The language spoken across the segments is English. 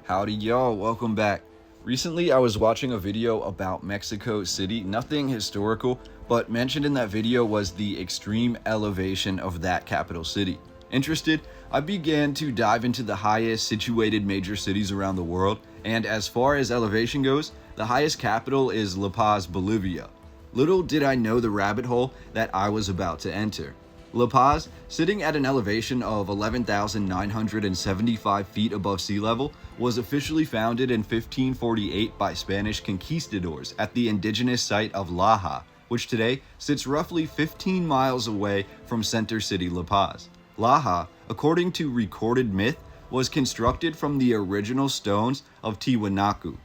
Howdy y'all, welcome back. Recently I was watching a video about Mexico City, nothing historical, but mentioned in that video was the extreme elevation of that capital city. Interested, I began to dive into the highest situated major cities around the world, and as far as elevation goes, the highest capital is La Paz, Bolivia. Little did I know the rabbit hole that I was about to enter. La Paz, sitting at an elevation of 11,975 feet above sea level, was officially founded in 1548 by Spanish conquistadors at the indigenous site of Laja, which today sits roughly 15 miles away from center city La Paz. Laja, according to recorded myth, was constructed from the original stones of Tiwanaku.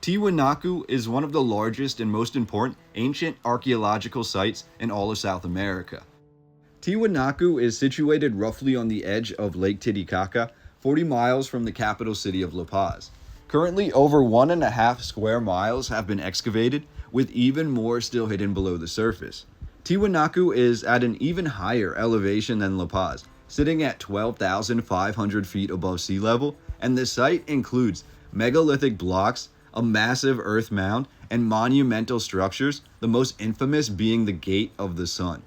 Tiwanaku is one of the largest and most important ancient archaeological sites in all of South America. Tiwanaku is situated roughly on the edge of Lake Titicaca, 40 miles from the capital city of La Paz. Currently, over 1.5 square miles have been excavated, with even more still hidden below the surface. Tiwanaku is at an even higher elevation than La Paz, sitting at 12,500 feet above sea level, and the site includes megalithic blocks, a massive earth mound, and monumental structures, the most infamous being the Gate of the Sun.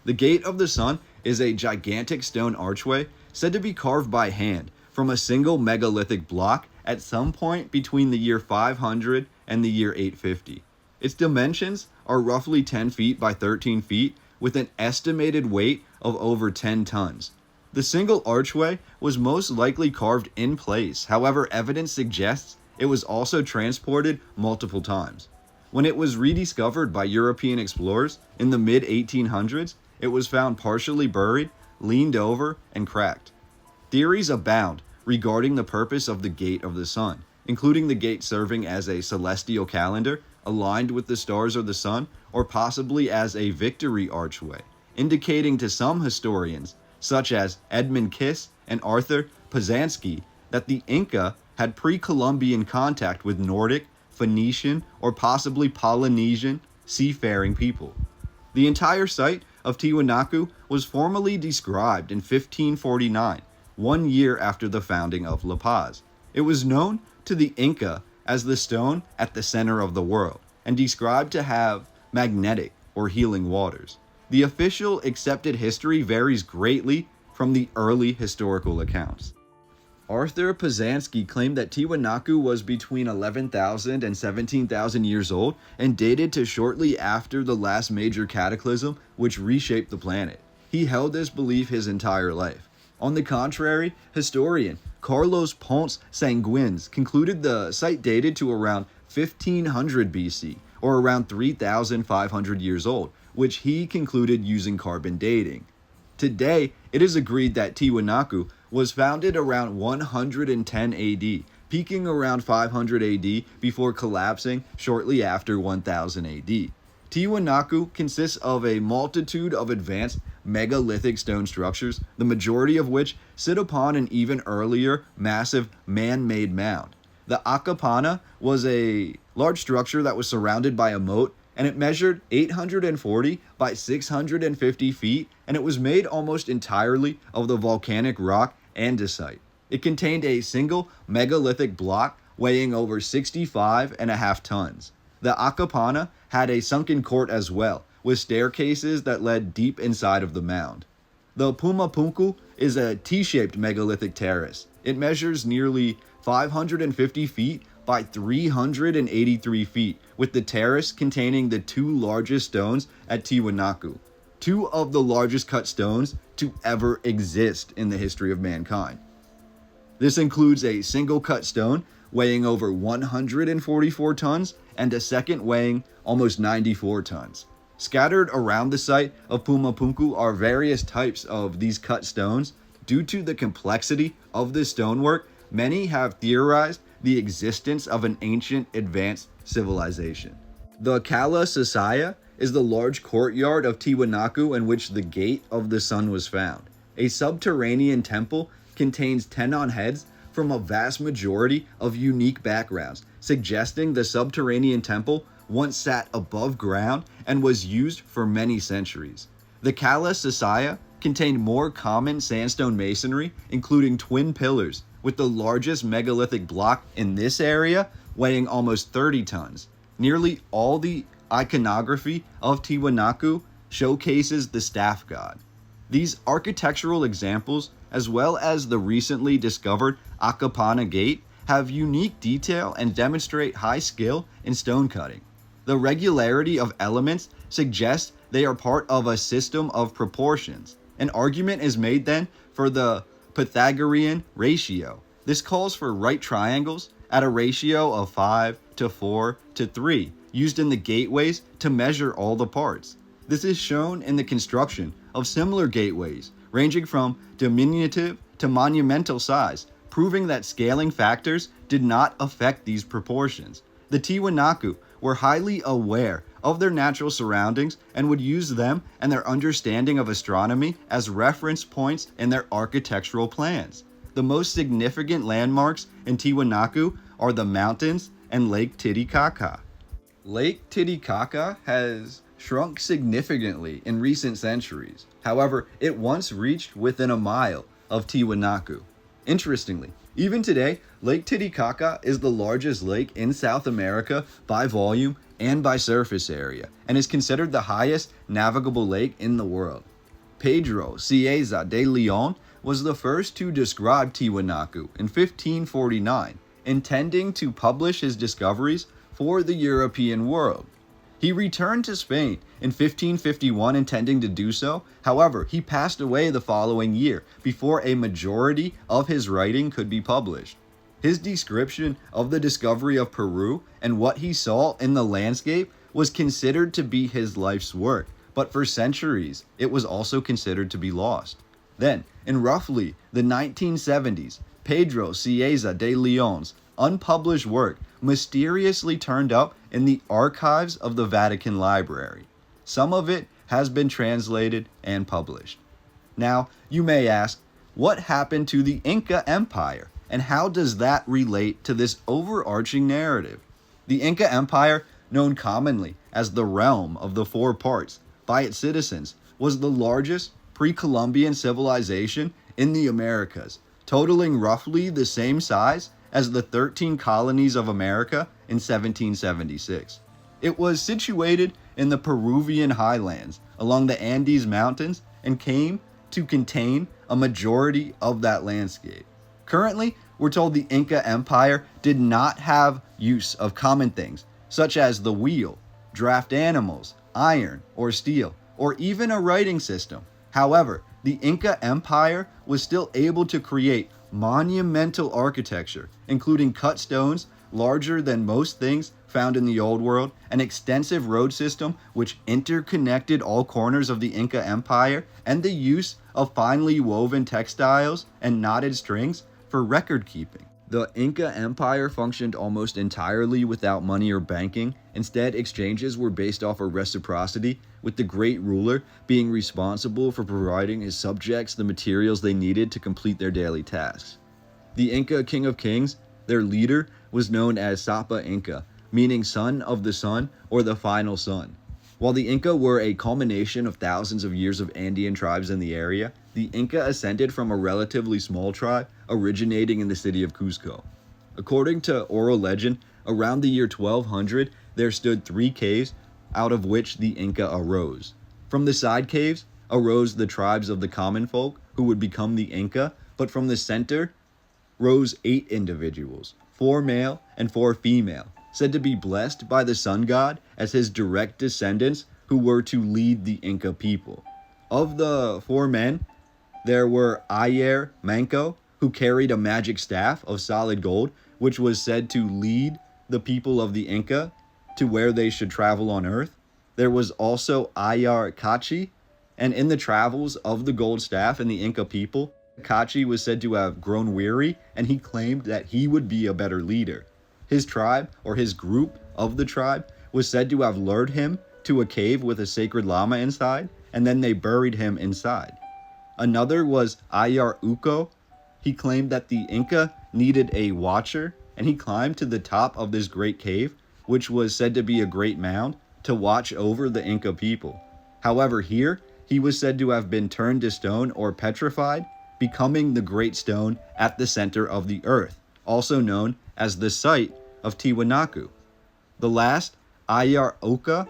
The Gate of the Sun is a gigantic stone archway said to be carved by hand from a single megalithic block at some point between the year 500 and the year 850. Its dimensions are roughly 10 feet by 13 feet with an estimated weight of over 10 tons. The single archway was most likely carved in place, however, evidence suggests it was also transported multiple times. When it was rediscovered by European explorers in the mid-1800s, it was found partially buried, leaned over, and cracked. Theories abound regarding the purpose of the Gate of the Sun, including the gate serving as a celestial calendar aligned with the stars of the sun, or possibly as a victory archway, indicating to some historians, such as Edmund Kiss and Arthur Pazansky, that the Inca had pre-Columbian contact with Nordic, Phoenician, or possibly Polynesian seafaring people. The entire site of Tiwanaku was formally described in 1549, 1 year after the founding of La Paz. It was known to the Inca as the stone at the center of the world, and described to have magnetic or healing waters. The official accepted history varies greatly from the early historical accounts. Arthur Pazansky claimed that Tiwanaku was between 11,000 and 17,000 years old and dated to shortly after the last major cataclysm which reshaped the planet. He held this belief his entire life. On the contrary, historian Carlos Ponce Sanguins concluded the site dated to around 1500 BC, or around 3,500 years old, which he concluded using carbon dating. Today, it is agreed that Tiwanaku was founded around 110 AD, peaking around 500 AD before collapsing shortly after 1000 AD. Tiwanaku consists of a multitude of advanced megalithic stone structures, the majority of which sit upon an even earlier massive man-made mound. The Acapana was a large structure that was surrounded by a moat, and it measured 840 by 650 feet, and it was made almost entirely of the volcanic rock andesite. It contained a single megalithic block weighing over 65.5 tons. The Acapana had a sunken court as well, with staircases that led deep inside of the mound. The Pumapunku is a T-shaped megalithic terrace. It measures nearly 550 feet by 383 feet, with the terrace containing the two largest stones at Tiwanaku, two of the largest cut stones to ever exist in the history of mankind. This includes a single cut stone weighing over 144 tons and a second weighing almost 94 tons. Scattered around the site of Pumapunku are various types of these cut stones. Due to the complexity of this stonework, many have theorized the existence of an ancient advanced civilization. The Cala Sasaya is the large courtyard of Tiwanaku in which the Gate of the Sun was found. A subterranean temple contains tenon heads from a vast majority of unique backgrounds, suggesting the subterranean temple once sat above ground and was used for many centuries. The Cala Sasaya contained more common sandstone masonry, including twin pillars, with the largest megalithic block in this area weighing almost 30 tons. Nearly all the iconography of Tiwanaku showcases the staff god. These architectural examples, as well as the recently discovered Akapana Gate, have unique detail and demonstrate high skill in stone cutting. The regularity of elements suggests they are part of a system of proportions. An argument is made then for the Pythagorean ratio. This calls for right triangles at a ratio of 5 to 4 to 3, used in the gateways to measure all the parts. This is shown in the construction of similar gateways, ranging from diminutive to monumental size, proving that scaling factors did not affect these proportions. The Tiwanaku were highly aware of their natural surroundings and would use them and their understanding of astronomy as reference points in their architectural plans. The most significant landmarks in Tiwanaku are the mountains and Lake Titicaca. Lake Titicaca has shrunk significantly in recent centuries. However, it once reached within a mile of Tiwanaku. Interestingly, even today, Lake Titicaca is the largest lake in South America by volume and by surface area, and is considered the highest navigable lake in the world. Pedro Cieza de Leon was the first to describe Tiwanaku in 1549, intending to publish his discoveries for the European world. He returned to Spain in 1551 intending to do so. However, he passed away the following year before a majority of his writing could be published. His description of the discovery of Peru and what he saw in the landscape was considered to be his life's work, but for centuries it was also considered to be lost. Then, in roughly the 1970s, Pedro Cieza de Leon's unpublished work mysteriously turned up in the archives of the Vatican Library. Some of it has been translated and published. Now, you may ask, what happened to the Inca Empire, and how does that relate to this overarching narrative? The Inca Empire, known commonly as the Realm of the Four Parts by its citizens, was the largest pre-Columbian civilization in the Americas, totaling roughly the same size as the 13 colonies of America in 1776. It was situated in the Peruvian highlands along the Andes Mountains and came to contain a majority of that landscape. Currently, we're told the Inca Empire did not have use of common things such as the wheel, draft animals, iron or steel, or even a writing system. However, the Inca Empire was still able to create monumental architecture, including cut stones larger than most things found in the Old World, an extensive road system which interconnected all corners of the Inca Empire, and the use of finely woven textiles and knotted strings for record keeping. The Inca Empire functioned almost entirely without money or banking. Instead, exchanges were based off of reciprocity, with the great ruler being responsible for providing his subjects the materials they needed to complete their daily tasks. The Inca King of Kings, their leader, was known as Sapa Inca, meaning son of the sun or the final sun. While the Inca were a culmination of thousands of years of Andean tribes in the area, the Inca ascended from a relatively small tribe originating in the city of Cusco. According to oral legend, around the year 1200, there stood 3 caves, out of which the Inca arose. From the side caves arose the tribes of the common folk, who would become the Inca, but from the center rose 8 individuals, 4 male and 4 female, said to be blessed by the sun god as his direct descendants who were to lead the Inca people. Of the 4 men, there were Ayer Manco, who carried a magic staff of solid gold, which was said to lead the people of the Inca to where they should travel on earth. There was also Ayar Kachi, and in the travels of the gold staff and the Inca people, Kachi was said to have grown weary, and he claimed that he would be a better leader. His tribe, or his group of the tribe, was said to have lured him to a cave with a sacred llama inside, and then they buried him inside. Another was Ayar Uko. He claimed that the Inca needed a watcher, and he climbed to the top of this great cave, which was said to be a great mound, to watch over the Inca people. However, here, he was said to have been turned to stone or petrified, becoming the Great Stone at the center of the earth, also known as the site of Tiwanaku. The last, Ayar Oka,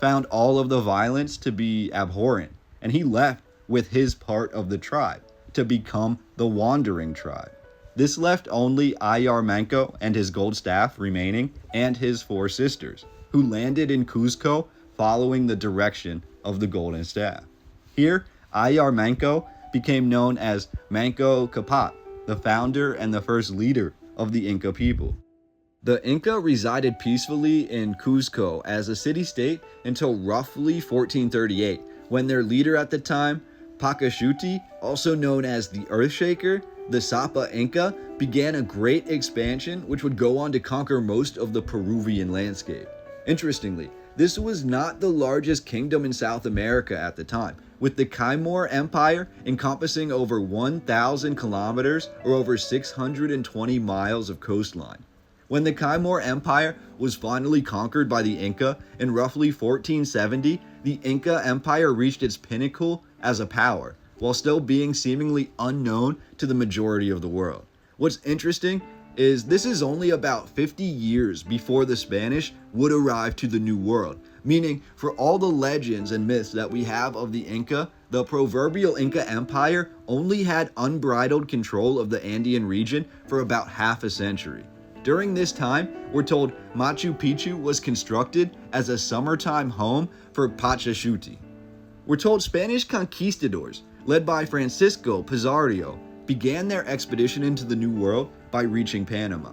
found all of the violence to be abhorrent, and he left with his part of the tribe to become the Wandering Tribe. This left only Ayar Manco and his gold staff remaining, and his 4 sisters, who landed in Cuzco following the direction of the golden staff. Here, Ayar Manco became known as Manco Capac, the founder and the first leader of the Inca people. The Inca resided peacefully in Cuzco as a city-state until roughly 1438, when their leader at the time, Pacashuti, also known as the Earthshaker, the Sapa Inca, began a great expansion which would go on to conquer most of the Peruvian landscape. Interestingly, this was not the largest kingdom in South America at the time, with the Inca Empire encompassing over 1,000 kilometers or over 620 miles of coastline. When the Inca Empire was finally conquered by the Inca in roughly 1470, the Inca Empire reached its pinnacle as a power, while still being seemingly unknown to the majority of the world. What's interesting is this is only about 50 years before the Spanish would arrive to the New World, meaning for all the legends and myths that we have of the Inca, the proverbial Inca Empire only had unbridled control of the Andean region for about half a century. During this time, we're told Machu Picchu was constructed as a summertime home for Pacashuti. We're told Spanish conquistadors, led by Francisco Pizarro, began their expedition into the New World by reaching Panama.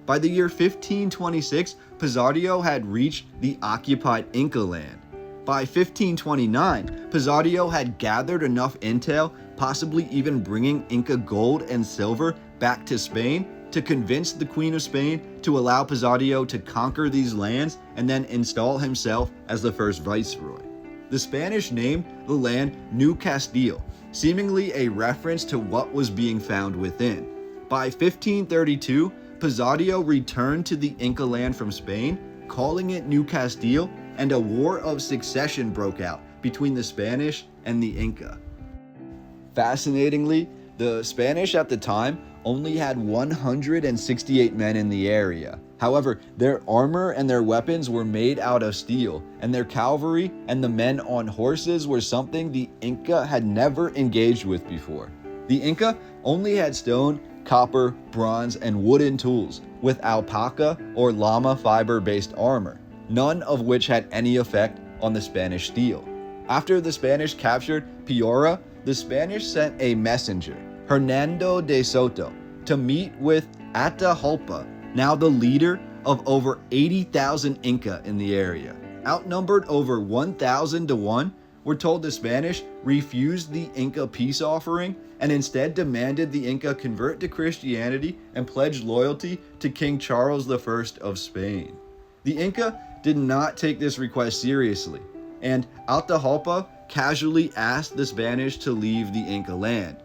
By the year 1526, Pizarro had reached the occupied Inca land. By 1529, Pizarro had gathered enough intel, possibly even bringing Inca gold and silver back to Spain, to convince the Queen of Spain to allow Pizarro to conquer these lands and then install himself as the first viceroy. The Spanish named the land New Castile, seemingly a reference to what was being found within. By 1532, Pizarro returned to the Inca land from Spain, calling it New Castile, and a war of succession broke out between the Spanish and the Inca. Fascinatingly, the Spanish at the time only had 168 men in the area. However, their armor and their weapons were made out of steel, and their cavalry and the men on horses were something the Inca had never engaged with before. The Inca only had stone, copper, bronze, and wooden tools, with alpaca or llama fiber-based armor, none of which had any effect on the Spanish steel. After the Spanish captured Piura, the Spanish sent a messenger, Hernando de Soto, to meet with Atahualpa, now the leader of over 80,000 Inca in the area. Outnumbered over 1,000 to 1, we're told the Spanish refused the Inca peace offering and instead demanded the Inca convert to Christianity and pledge loyalty to King Charles I of Spain. The Inca did not take this request seriously, and Atahualpa casually asked the Spanish to leave the Inca land.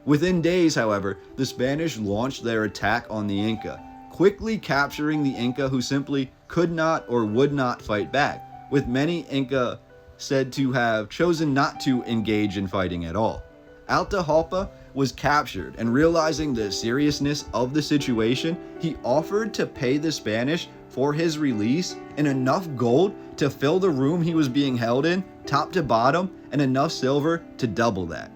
Within days, however, the Spanish launched their attack on the Inca, quickly capturing the Inca who simply could not or would not fight back, with many Inca said to have chosen not to engage in fighting at all. Atahualpa was captured, and realizing the seriousness of the situation, he offered to pay the Spanish for his release and enough gold to fill the room he was being held in, top to bottom, and enough silver to double that.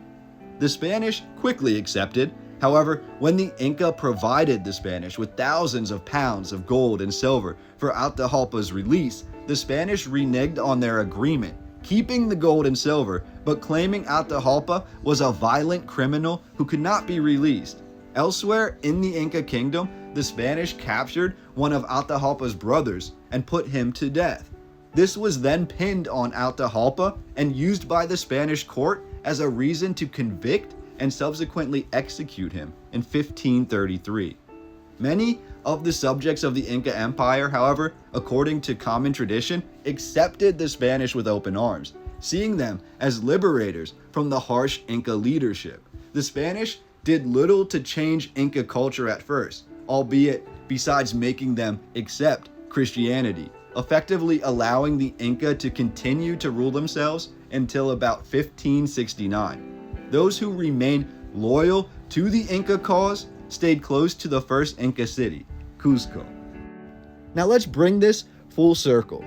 The Spanish quickly accepted. However, when the Inca provided the Spanish with thousands of pounds of gold and silver for Atahualpa's release, the Spanish reneged on their agreement, keeping the gold and silver, but claiming Atahualpa was a violent criminal who could not be released. Elsewhere in the Inca kingdom, the Spanish captured one of Atahualpa's brothers and put him to death. This was then pinned on Atahualpa and used by the Spanish court as a reason to convict and subsequently execute him in 1533. Many of the subjects of the Inca Empire, however, according to common tradition, accepted the Spanish with open arms, seeing them as liberators from the harsh Inca leadership. The Spanish did little to change Inca culture at first, albeit besides making them accept Christianity, effectively allowing the Inca to continue to rule themselves until about 1569. Those who remained loyal to the Inca cause, stayed close to the first Inca city, Cuzco. Now let's bring this full circle.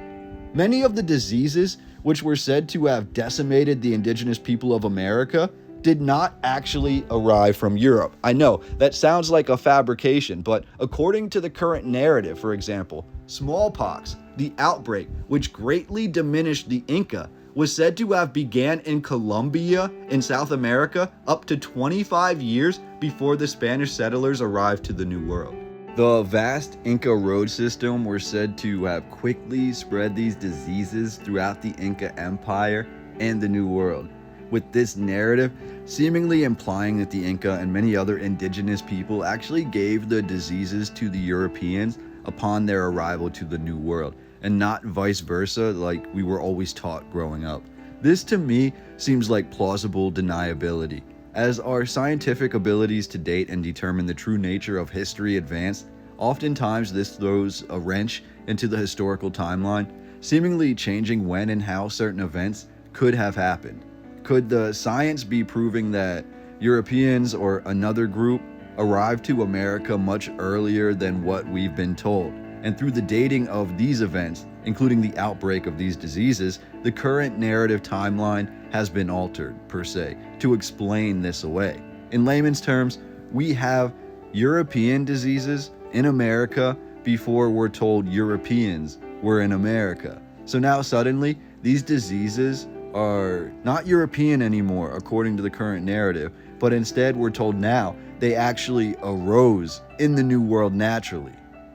Many of the diseases which were said to have decimated the indigenous people of America did not actually arrive from Europe. I know, that sounds like a fabrication, but according to the current narrative, for example, smallpox, the outbreak, which greatly diminished the Inca, was said to have began in Colombia in South America up to 25 years before the Spanish settlers arrived to the New World. The vast Inca road system were said to have quickly spread these diseases throughout the Inca Empire and the New World, with this narrative seemingly implying that the Inca and many other indigenous people actually gave the diseases to the Europeans upon their arrival to the New World, and not vice versa like we were always taught growing up. This to me seems like plausible deniability. As our scientific abilities to date and determine the true nature of history advance, oftentimes this throws a wrench into the historical timeline, seemingly changing when and how certain events could have happened. Could the science be proving that Europeans or another group arrived to America much earlier than what we've been told? And through the dating of these events, including the outbreak of these diseases, the current narrative timeline has been altered, per se, to explain this away. In layman's terms, we have European diseases in America before we're told Europeans were in America. So now suddenly, these diseases are not European anymore, according to the current narrative, but instead we're told now they actually arose in the New World naturally.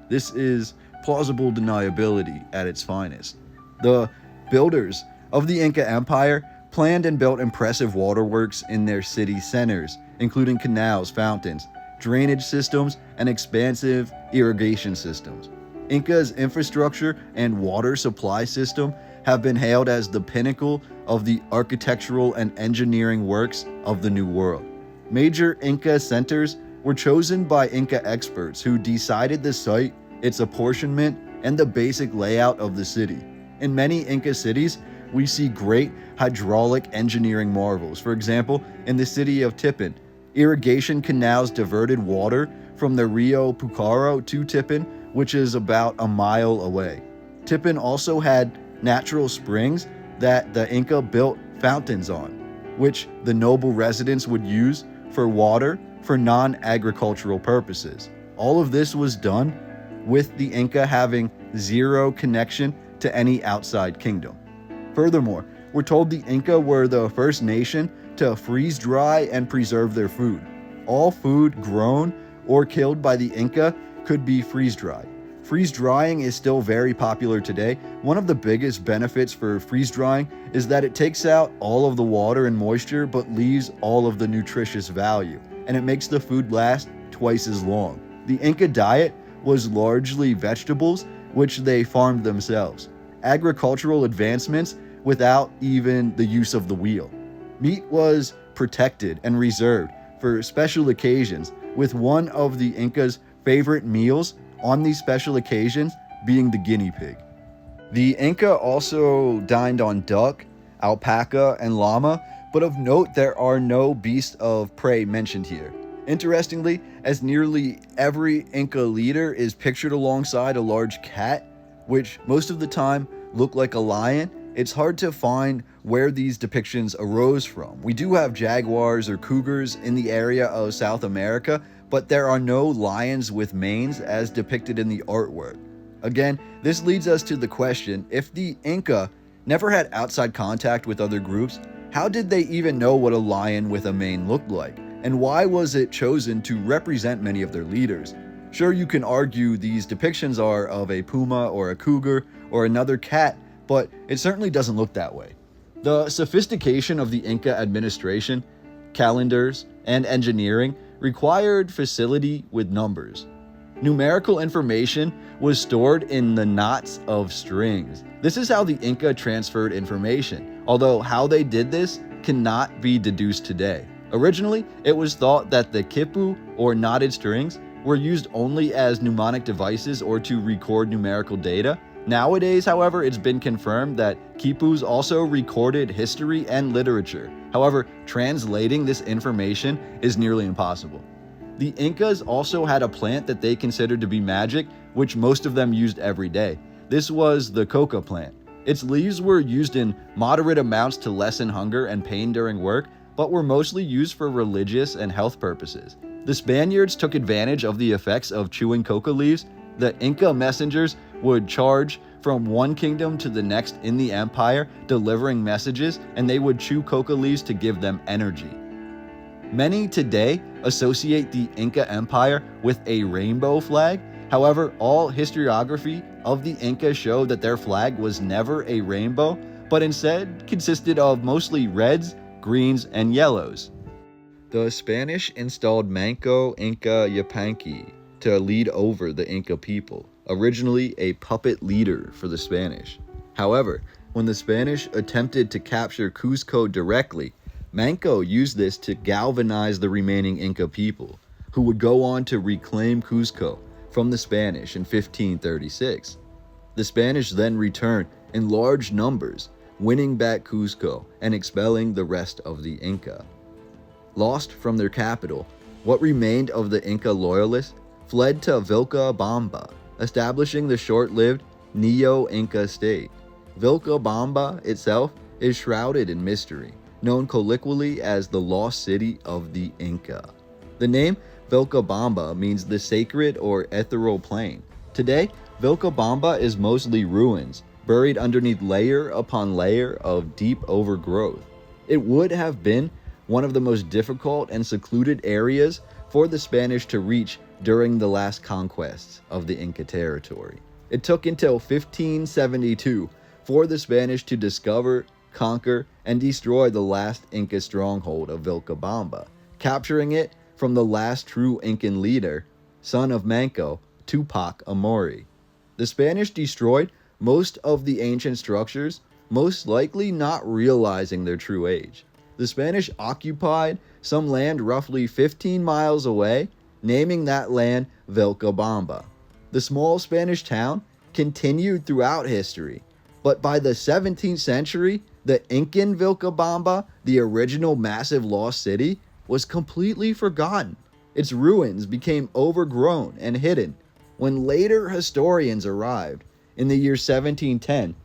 This is plausible deniability at its finest. The builders of the Inca Empire planned and built impressive waterworks in their city centers, including canals, fountains, drainage systems, and expansive irrigation systems. Inca's infrastructure and water supply system have been hailed as the pinnacle of the architectural and engineering works of the New World. Major Inca centers were chosen by Inca experts who decided the site, its apportionment, and the basic layout of the city. In many Inca cities, we see great hydraulic engineering marvels. For example, in the city of Tipin, irrigation canals diverted water from the Rio Pucaro to Tipin, which is about a mile away. Tipin also had natural springs that the Inca built fountains on, which the noble residents would use for water for non-agricultural purposes. All of this was done with the Inca having zero connection to any outside kingdom. Furthermore, we're told the Inca were the first nation to freeze dry and preserve their food. All food grown or killed by the Inca could be freeze dried. Freeze drying is still very popular today. One of the biggest benefits for freeze drying is that it takes out all of the water and moisture but leaves all of the nutritious value, and it makes the food last twice as long. The Inca diet was largely vegetables, which they farmed themselves. Agricultural advancements without even the use of the wheel. Meat was protected and reserved for special occasions, with one of the Inca's favorite meals on these special occasions being the guinea pig. The Inca also dined on duck, alpaca, and llama, but of note there are no beasts of prey mentioned here. Interestingly, as nearly every Inca leader is pictured alongside a large cat, which most of the time look like a lion, it's hard to find where these depictions arose from. We do have jaguars or cougars in the area of South America, but there are no lions with manes as depicted in the artwork. Again, this leads us to the question, if the Inca never had outside contact with other groups, how did they even know what a lion with a mane looked like? And why was it chosen to represent many of their leaders? Sure, you can argue these depictions are of a puma or a cougar or another cat, but it certainly doesn't look that way. The sophistication of the Inca administration, calendars, and engineering required facility with numbers. Numerical information was stored in the knots of strings. This is how the Inca transferred information, although how they did this cannot be deduced today. Originally, it was thought that the quipu, or knotted strings, were used only as mnemonic devices or to record numerical data. Nowadays, however, it's been confirmed that quipus also recorded history and literature. However, translating this information is nearly impossible. The Incas also had a plant that they considered to be magic, which most of them used every day. This was the coca plant. Its leaves were used in moderate amounts to lessen hunger and pain during work, but were mostly used for religious and health purposes. The Spaniards took advantage of the effects of chewing coca leaves. The Inca messengers would charge from one kingdom to the next in the empire, delivering messages, and they would chew coca leaves to give them energy. Many today associate the Inca Empire with a rainbow flag. However, all historiography of the Inca showed that their flag was never a rainbow, but instead consisted of mostly reds, greens, and yellows. The Spanish installed Manco Inca Yupanqui to lead over the Inca people, originally a puppet leader for the Spanish. However, when the Spanish attempted to capture Cuzco directly, Manco used this to galvanize the remaining Inca people, who would go on to reclaim Cuzco from the Spanish in 1536. The Spanish then returned in large numbers, winning back Cuzco and expelling the rest of the Inca. Lost from their capital, what remained of the Inca loyalists fled to Vilcabamba, establishing the short-lived Neo-Inca state. Vilcabamba itself is shrouded in mystery, known colloquially as the lost city of the Inca. The name Vilcabamba means the sacred or ethereal plain. Today, Vilcabamba is mostly ruins, buried underneath layer upon layer of deep overgrowth. It would have been one of the most difficult and secluded areas for the Spanish to reach during the last conquests of the Inca territory. It took until 1572 for the Spanish to discover, conquer, and destroy the last Inca stronghold of Vilcabamba, capturing it from the last true Incan leader, son of Manco, Tupac Amaru. The Spanish destroyed most of the ancient structures, most likely not realizing their true age. The Spanish occupied some land roughly 15 miles away, naming that land Vilcabamba. The small Spanish town continued throughout history, but by the 17th century, the Incan Vilcabamba, the original massive lost city, was completely forgotten. Its ruins became overgrown and hidden. When later historians arrived in the year 1710,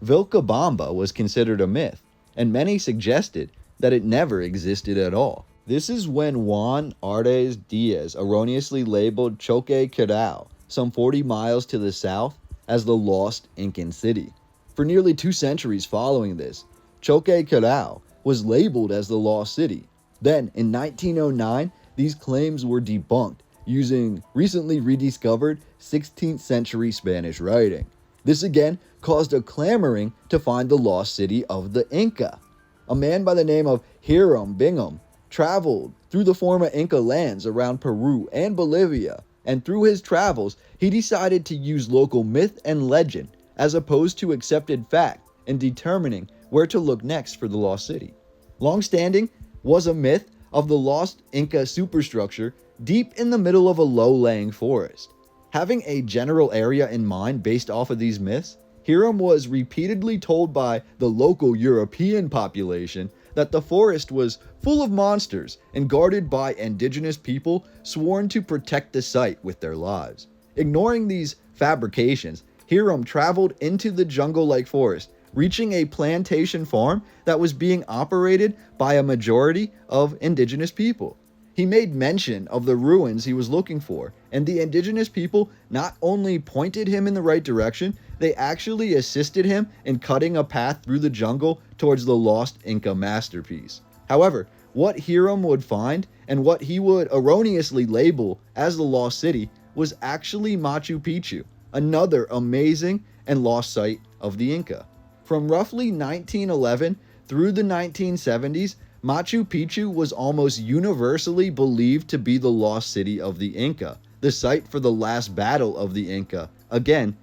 Vilcabamba was considered a myth, and many suggested that it never existed at all. This is when Juan Artes Diaz erroneously labeled Choqquequirao, some 40 miles to the south, as the lost Incan city. For nearly 2 centuries following this, Choqquequirao was labeled as the lost city. Then, in 1909, these claims were debunked using recently rediscovered 16th century Spanish writing. This again caused a clamoring to find the lost city of the Inca. A man by the name of Hiram Bingham traveled through the former Inca lands around Peru and Bolivia, and through his travels, he decided to use local myth and legend as opposed to accepted fact in determining where to look next for the lost city. Longstanding was a myth of the lost Inca superstructure deep in the middle of a low-lying forest. Having a general area in mind based off of these myths, Hiram was repeatedly told by the local European population that the forest was full of monsters and guarded by indigenous people sworn to protect the site with their lives. Ignoring these fabrications, Hiram traveled into the jungle-like forest, reaching a plantation farm that was being operated by a majority of indigenous people. He made mention of the ruins he was looking for, and the indigenous people not only pointed him in the right direction, they actually assisted him in cutting a path through the jungle towards the lost Inca masterpiece. However, what Hiram would find, and what he would erroneously label as the lost city, was actually Machu Picchu, another amazing and lost site of the Inca. From roughly 1911 through the 1970s, Machu Picchu was almost universally believed to be the lost city of the Inca, the site for the last battle of the Inca. Again,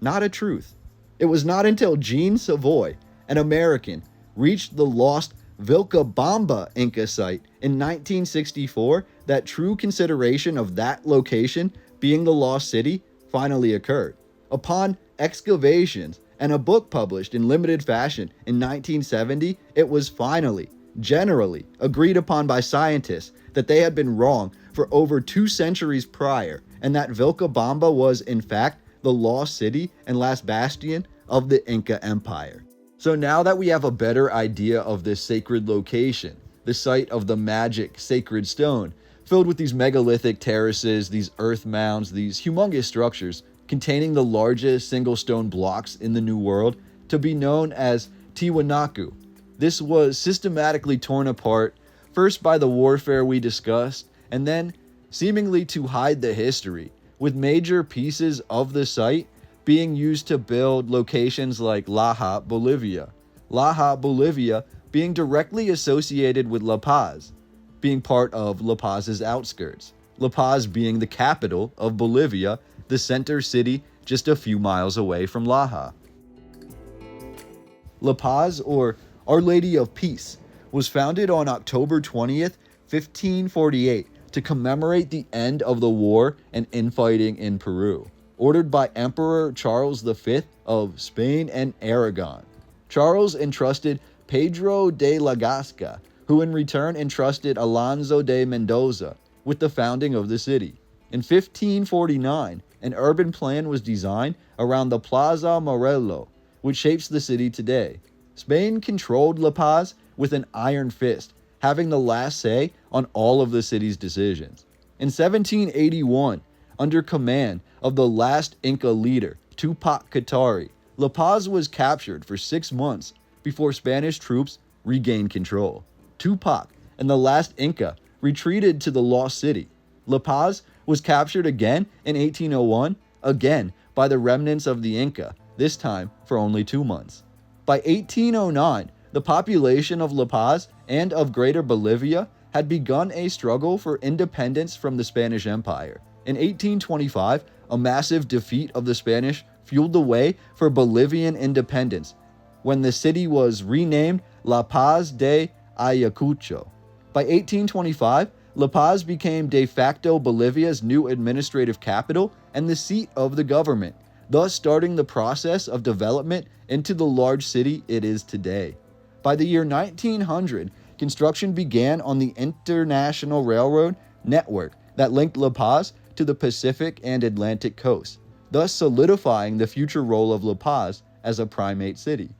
not a truth. It was not until Jean Savoy, an American, reached the lost Vilcabamba Inca site in 1964 that true consideration of that location being the lost city finally occurred. Upon excavations and a book published in limited fashion in 1970, it was finally generally agreed upon by scientists that they had been wrong for over 2 centuries prior, and that Vilcabamba was in fact the lost city and last bastion of the Inca Empire. So now that we have a better idea of this sacred location, the site of the magic sacred stone, filled with these megalithic terraces, these earth mounds, these humongous structures containing the largest single stone blocks in the New World, to be known as Tiwanaku. This was systematically torn apart, first by the warfare we discussed, and then seemingly to hide the history, with major pieces of the site being used to build locations like Laja, Bolivia. Laja, Bolivia being directly associated with La Paz, being part of La Paz's outskirts. La Paz being the capital of Bolivia, the center city just a few miles away from Laja. La Paz, or Our Lady of Peace, was founded on October 20th, 1548, to commemorate the end of the war and infighting in Peru, ordered by Emperor Charles V of Spain and Aragon. Charles entrusted Pedro de la Gasca, who in return entrusted Alonso de Mendoza, with the founding of the city. In 1549, an urban plan was designed around the Plaza Morello, which shapes the city today. Spain controlled La Paz with an iron fist, having the last say on all of the city's decisions. In 1781, under command of the last Inca leader, Tupac Katari, La Paz was captured for 6 months before Spanish troops regained control. Tupac and the last Inca retreated to the lost city. La Paz was captured again in 1801, again by the remnants of the Inca, this time for only 2 months. By 1809, the population of La Paz and of Greater Bolivia had begun a struggle for independence from the Spanish Empire. In 1825, a massive defeat of the Spanish fueled the way for Bolivian independence, when the city was renamed La Paz de Ayacucho. By 1825, La Paz became de facto Bolivia's new administrative capital and the seat of the government, thus starting the process of development into the large city it is today. By the year 1900, construction began on the international railroad network that linked La Paz to the Pacific and Atlantic coasts, thus solidifying the future role of La Paz as a primate city.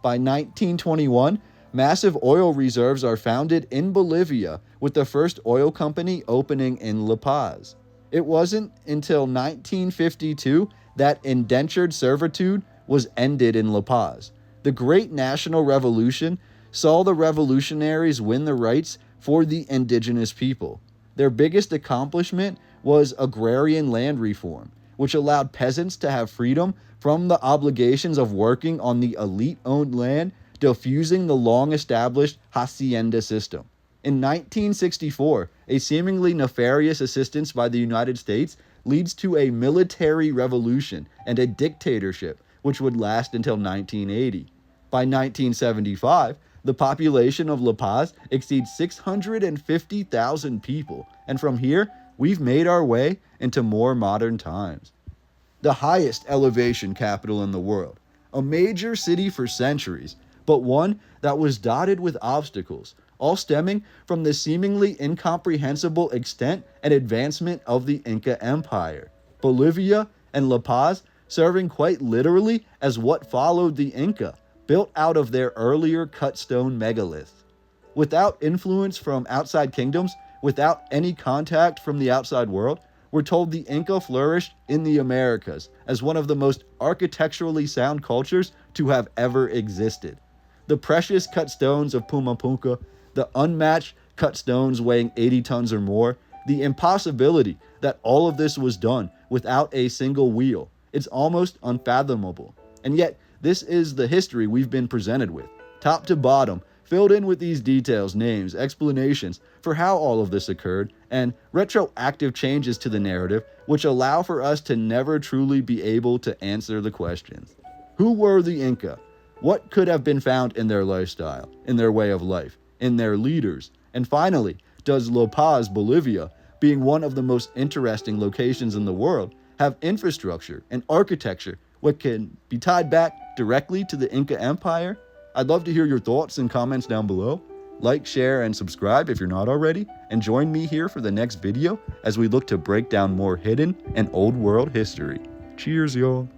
By 1921, massive oil reserves are founded in Bolivia, with the first oil company opening in La Paz. It wasn't until 1952 that indentured servitude was ended in La Paz. The Great National Revolution saw the revolutionaries win the rights for the indigenous people. Their biggest accomplishment was agrarian land reform, which allowed peasants to have freedom from the obligations of working on the elite-owned land, diffusing the long-established hacienda system. In 1964, a seemingly nefarious assistance by the United States leads to a military revolution and a dictatorship, which would last until 1980. By 1975, the population of La Paz exceeds 650,000 people, and from here, we've made our way into more modern times. The highest elevation capital in the world, a major city for centuries, but one that was dotted with obstacles, all stemming from the seemingly incomprehensible extent and advancement of the Inca Empire. Bolivia and La Paz serving quite literally as what followed the Inca, built out of their earlier cut stone megaliths. Without influence from outside kingdoms, without any contact from the outside world, we're told the Inca flourished in the Americas as one of the most architecturally sound cultures to have ever existed. The precious cut stones of Pumapunka, the unmatched cut stones weighing 80 tons or more, the impossibility that all of this was done without a single wheel. It's almost unfathomable. And yet, this is the history we've been presented with, top to bottom, filled in with these details, names, explanations for how all of this occurred, and retroactive changes to the narrative which allow for us to never truly be able to answer the questions. Who were the Inca? What could have been found in their lifestyle, in their way of life, in their leaders? And finally, does La Paz, Bolivia, being one of the most interesting locations in the world, have infrastructure and architecture what can be tied back directly to the Inca Empire? I'd love to hear your thoughts and comments down below. Like, share, and subscribe if you're not already, and join me here for the next video as we look to break down more hidden and old world history. Cheers, y'all.